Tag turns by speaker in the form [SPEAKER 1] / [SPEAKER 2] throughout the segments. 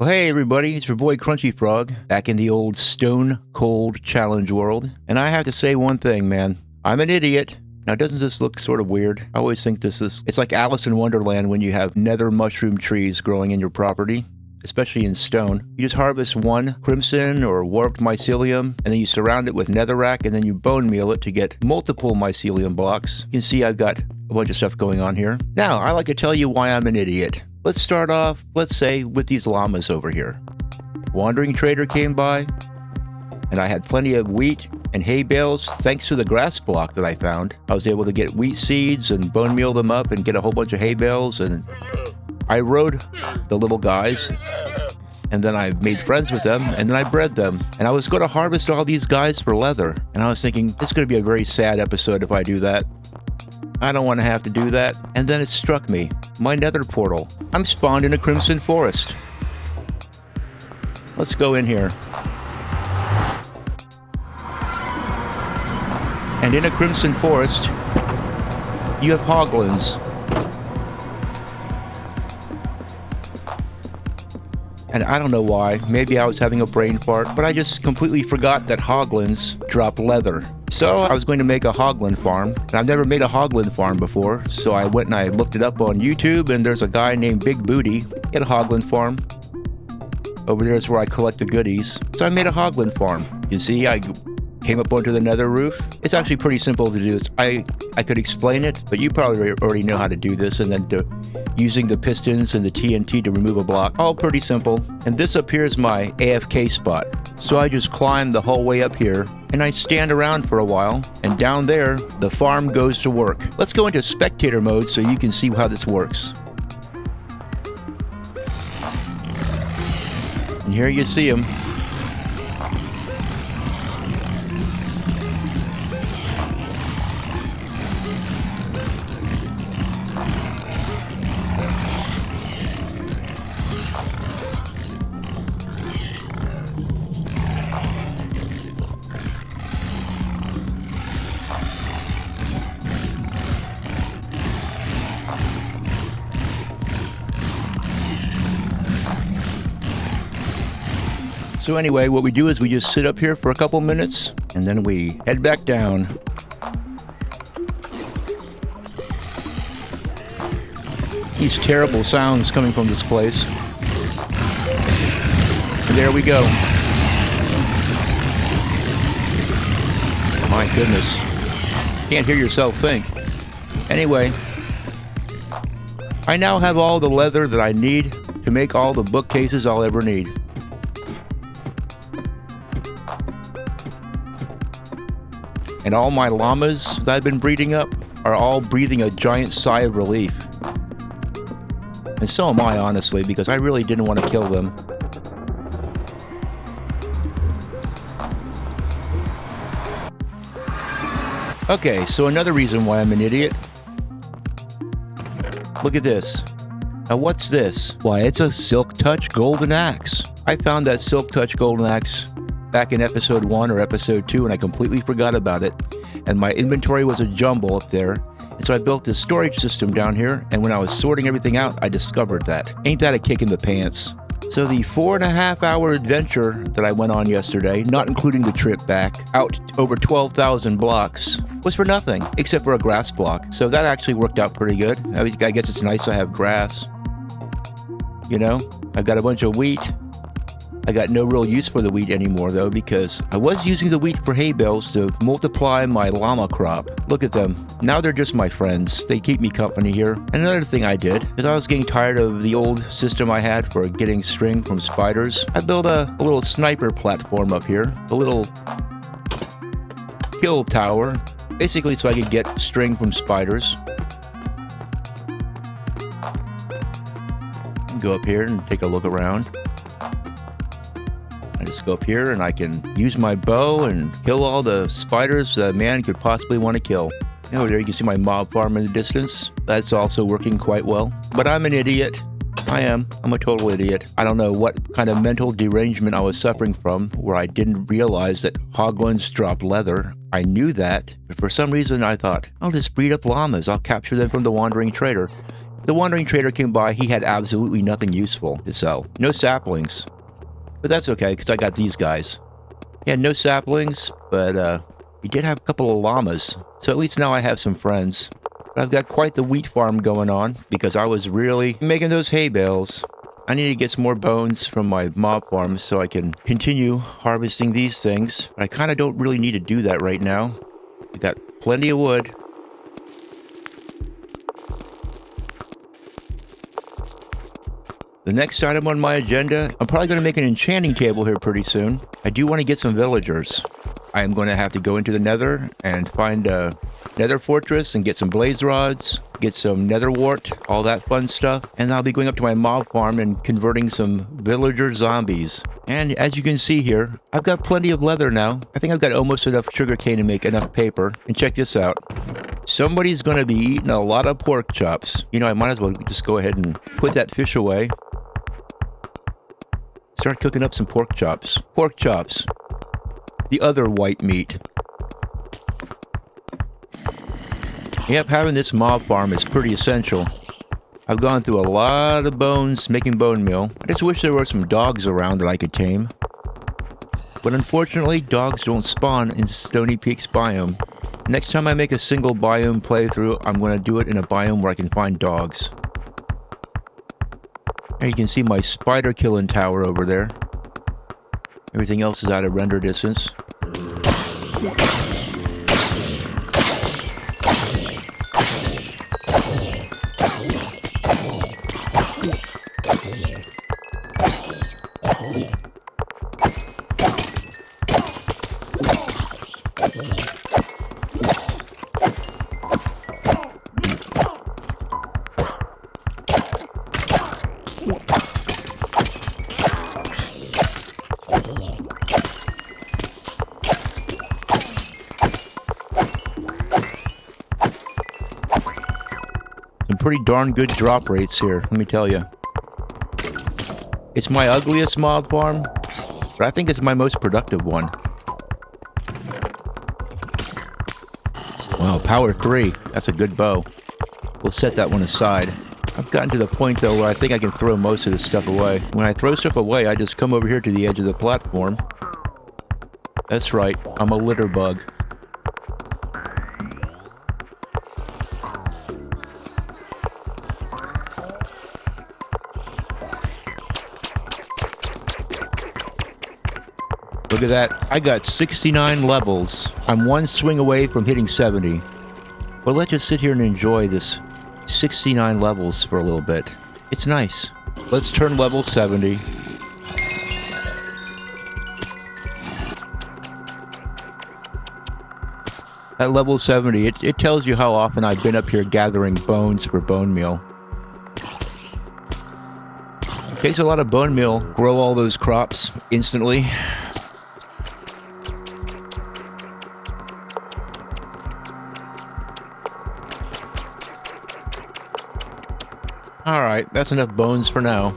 [SPEAKER 1] Well, hey everybody, it's your boy Crunchy Frog, back in the old Stone Cold Challenge world. And I have to say one thing, man. I'm an idiot. Now, doesn't this look sort of weird? I always think it's like Alice in Wonderland when you have nether mushroom trees growing in your property, especially in stone. You just harvest one crimson or warped mycelium, and then you surround it with netherrack, and then you bone meal it to get multiple mycelium blocks. You can see I've got a bunch of stuff going on here. Now, I like to tell you why I'm an idiot. Let's start off, let's say, with these llamas over here. Wandering trader came by, and I had plenty of wheat and hay bales thanks to the grass block that I found. I was able to get wheat seeds and bone meal them up and get a whole bunch of hay bales, and I rode the little guys, and then I made friends with them, and then I bred them. And I was going to harvest all these guys for leather, and I was thinking, it's going to be a very sad episode if I do that. I don't want to have to do that. And then it struck me. My nether portal. I'm spawned in a crimson forest. Let's go in here. And in a crimson forest, you have hoglins. And I don't know why. Maybe I was having a brain fart, but I just completely forgot that hoglins drop leather. So I was going to make a hoglin farm, and I've never made a hoglin farm before, so I went and I looked it up on YouTube, and there's a guy named Big Booty. He had a hoglin farm. Over there is where I collect the goodies. So I made a hoglin farm. You see, I came up onto the nether roof. It's actually pretty simple to do this. I could explain it, but you probably already know how to do this, and then using the pistons and the TNT to remove a block. All pretty simple. And this up here is my AFK spot. So I just climb the whole way up here, and I stand around for a while, and down there, the farm goes to work. Let's go into spectator mode so you can see how this works. And here you see him. So anyway, what we do is we just sit up here for a couple minutes, and then we head back down. These terrible sounds coming from this place. And there we go. My goodness. Can't hear yourself think. Anyway, I now have all the leather that I need to make all the bookcases I'll ever need. And all my llamas that I've been breeding up are all breathing a giant sigh of relief. And so am I, honestly, because I really didn't want to kill them. Okay, so another reason why I'm an idiot. Look at this. Now what's this? Why, it's a Silk Touch Golden Axe. I found that Silk Touch Golden Axe back in episode 1 or episode 2, and I completely forgot about it. And my inventory was a jumble up there. And so I built this storage system down here, and when I was sorting everything out, I discovered that. Ain't that a kick in the pants? So the 4.5-hour adventure that I went on yesterday, not including the trip back, out over 12,000 blocks, was for nothing, except for a grass block. So that actually worked out pretty good. I guess it's nice to have grass. You know, I've got a bunch of wheat. I got no real use for the wheat anymore, though, because I was using the wheat for hay bales to multiply my llama crop. Look at them. Now they're just my friends. They keep me company here. And another thing I did, because I was getting tired of the old system I had for getting string from spiders, I built a little sniper platform up here. A little kill tower, basically so I could get string from spiders. Go up here and take a look around. I just go up here and I can use my bow and kill all the spiders that a man could possibly want to kill. Over there you can see my mob farm in the distance. That's also working quite well. But I'm an idiot. I am. I'm a total idiot. I don't know what kind of mental derangement I was suffering from where I didn't realize that hoglins drop leather. I knew that, but for some reason I thought, I'll just breed up llamas. I'll capture them from the wandering trader. The wandering trader came by. He had absolutely nothing useful to sell. No saplings. But that's okay, because I got these guys. He had no saplings, but he did have a couple of llamas. So at least now I have some friends. But I've got quite the wheat farm going on, because I was really making those hay bales. I need to get some more bones from my mob farm so I can continue harvesting these things. But I kind of don't really need to do that right now. I got plenty of wood. The next item on my agenda, I'm probably going to make an enchanting table here pretty soon. I do want to get some villagers. I am going to have to go into the nether and find a nether fortress and get some blaze rods, get some nether wart, all that fun stuff. And I'll be going up to my mob farm and converting some villager zombies. And as you can see here, I've got plenty of leather now. I think I've got almost enough sugarcane to make enough paper. And check this out. Somebody's going to be eating a lot of pork chops. You know, I might as well just go ahead and put that fish away. Start cooking up some pork chops. Pork chops. The other white meat. Yep, having this mob farm is pretty essential. I've gone through a lot of bones making bone meal. I just wish there were some dogs around that I could tame. But unfortunately, dogs don't spawn in Stony Peaks biome. Next time I make a single biome playthrough, I'm going to do it in a biome where I can find dogs. There you can see my spider killing tower over there. Everything else is out of render distance. Pretty darn good drop rates here, let me tell you. It's my ugliest mob farm, but I think it's my most productive one. Wow, power 3. That's a good bow. We'll set that one aside. I've gotten to the point, though, where I think I can throw most of this stuff away. When I throw stuff away, I just come over here to the edge of the platform. That's right, I'm a litter bug. Look at that. I got 69 levels. I'm one swing away from hitting 70. But let's just sit here and enjoy this 69 levels for a little bit. It's nice. Let's turn level 70. At level 70, it tells you how often I've been up here gathering bones for bone meal. It takes a lot of bone meal, grow all those crops instantly. Alright, that's enough bones for now.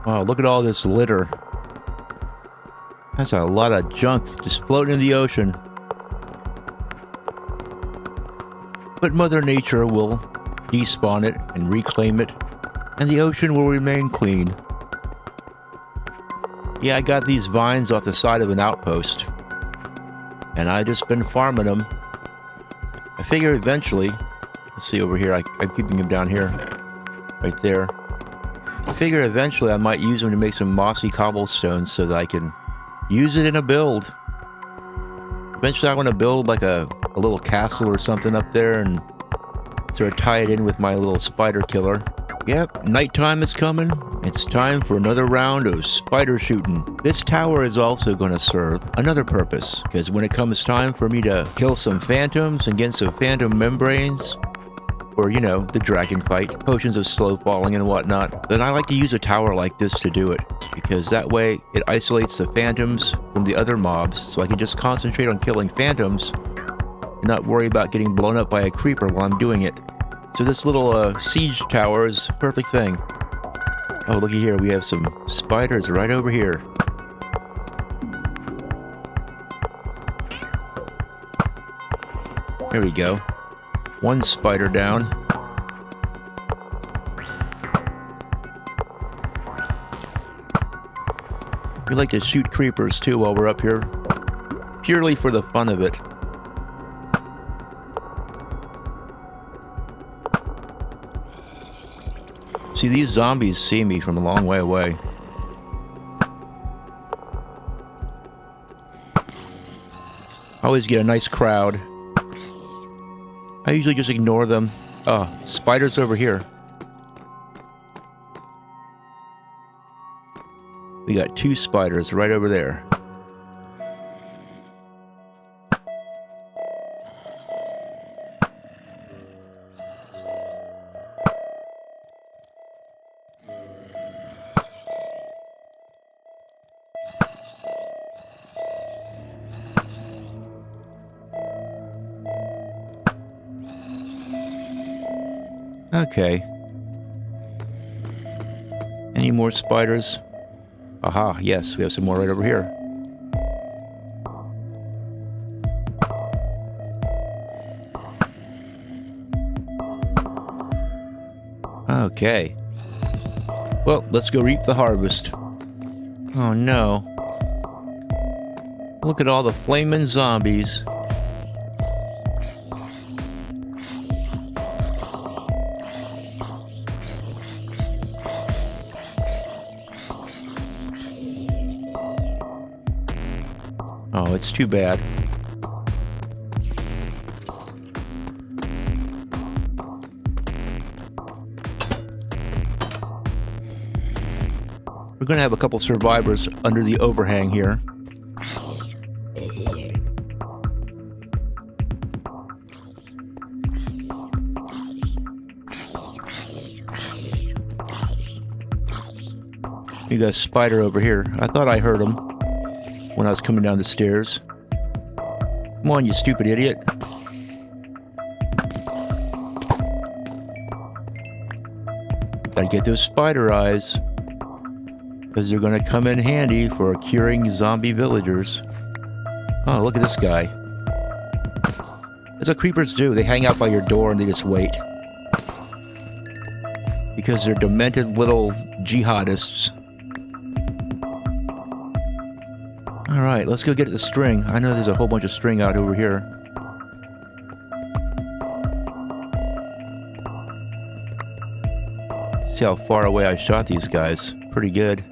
[SPEAKER 1] Wow, look at all this litter. That's a lot of junk just floating in the ocean. But Mother Nature will despawn it and reclaim it, and the ocean will remain clean. Yeah, I got these vines off the side of an outpost, and I just been farming them. I figure eventually, let's see over here, I'm keeping them down here, right there. I figure eventually I might use them to make some mossy cobblestone so that I can use it in a build. Eventually I want to build like a little castle or something up there and sort of tie it in with my little spider killer. Yep, nighttime is coming. It's time for another round of spider shooting. This tower is also going to serve another purpose, because when it comes time for me to kill some phantoms and get some phantom membranes, or, you know, the dragon fight, potions of slow falling and whatnot, then I like to use a tower like this to do it, because that way it isolates the phantoms from the other mobs, so I can just concentrate on killing phantoms and not worry about getting blown up by a creeper while I'm doing it. So this little siege tower is a perfect thing. Oh, looky here. We have some spiders right over here. There we go. One spider down. We like to shoot creepers too while we're up here. Purely for the fun of it. See, these zombies see me from a long way away. I always get a nice crowd. I usually just ignore them. Oh, spiders over here. We got 2 spiders right over there. Okay. Any more spiders? Aha, yes, we have some more right over here. Okay. Well, let's go reap the harvest. Oh no. Look at all the flaming zombies. Oh, it's too bad. We're going to have a couple survivors under the overhang here. We got a spider over here. I thought I heard him when I was coming down the stairs. Come on, you stupid idiot. Gotta get those spider eyes, because they're gonna come in handy for curing zombie villagers. Oh, look at this guy. That's what creepers do. They hang out by your door and they just wait. Because they're demented little jihadists. Alright, let's go get the string. I know there's a whole bunch of string out over here. See how far away I shot these guys. Pretty good.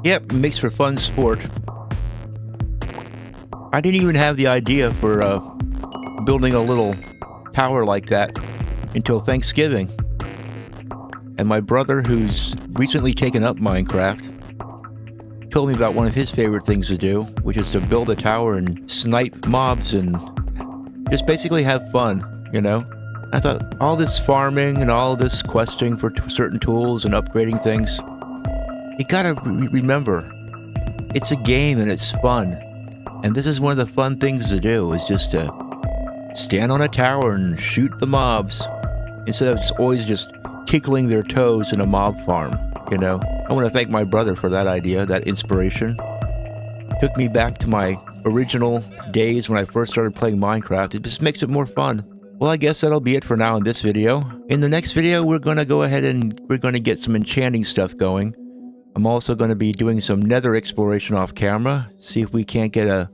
[SPEAKER 1] Yep, makes for fun sport. I didn't even have the idea for building a little tower like that until Thanksgiving. And my brother, who's recently taken up Minecraft, told me about one of his favorite things to do, which is to build a tower and snipe mobs and just basically have fun, you know? I thought, all this farming and all this questing for certain tools and upgrading things, you gotta remember, it's a game and it's fun. And this is one of the fun things to do, is just to stand on a tower and shoot the mobs, instead of always just tickling their toes in a mob farm, you know? I want to thank my brother for that idea, that inspiration. Took me back to my original days when I first started playing Minecraft. It just makes it more fun. Well, I guess that'll be it for now in this video. In the next video, we're going to go ahead and we're going to get some enchanting stuff going. I'm also going to be doing some nether exploration off camera, see if we can't get a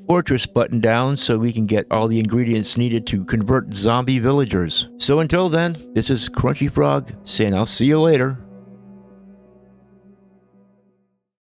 [SPEAKER 1] fortress button down so we can get all the ingredients needed to convert zombie villagers. So until then, this is Crunchy Frog saying I'll see you later.